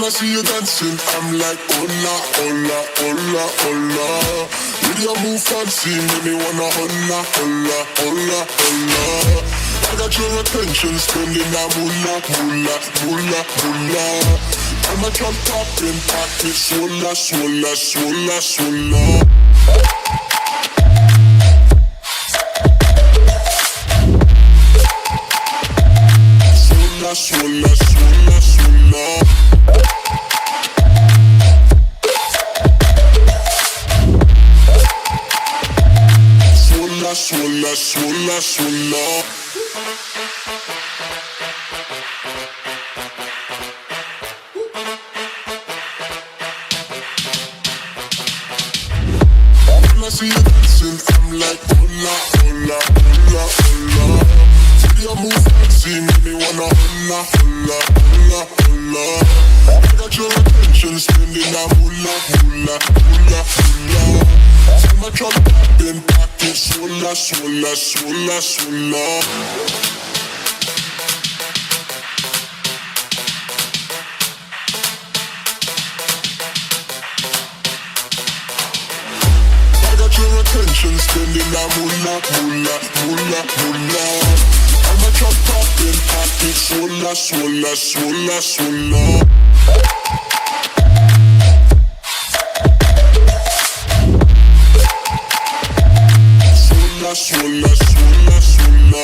I see you dancing, I'm like, hola, hola, hola, hola. With your move fancy, make me wanna hola, hola, hola, hola. I got your attention, spending that moolah, moolah, moolah, moolah. I'm a drop popping, pocket, swola, swola, swola, swola. Swola, swola, swola. Swola, swola, swola, swola. When I see you dancing, I'm like, hola, hola, hola, hola. See you move fancy, make me wanna hola, hola, hola, hola. I got your attention, spending that moolah, moolah, moolah, moolah. See my truck popping, pocket, swola, swola, swola, swola. Your attention, spending that moolah, moolah, moolah, moolah. I'm a drop popping, pocket, swola, swola, swola, swola. Swola, swola, swola, swola.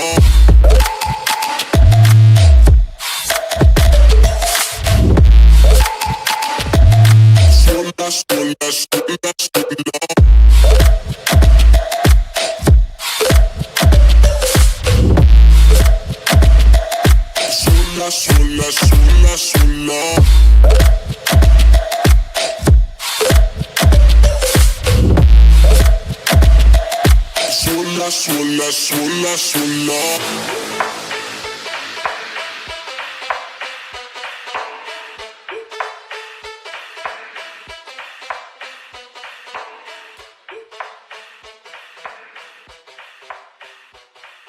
Swola, swola, swola, swola. Swola, swola, swola. Swola, swola, swola, swola.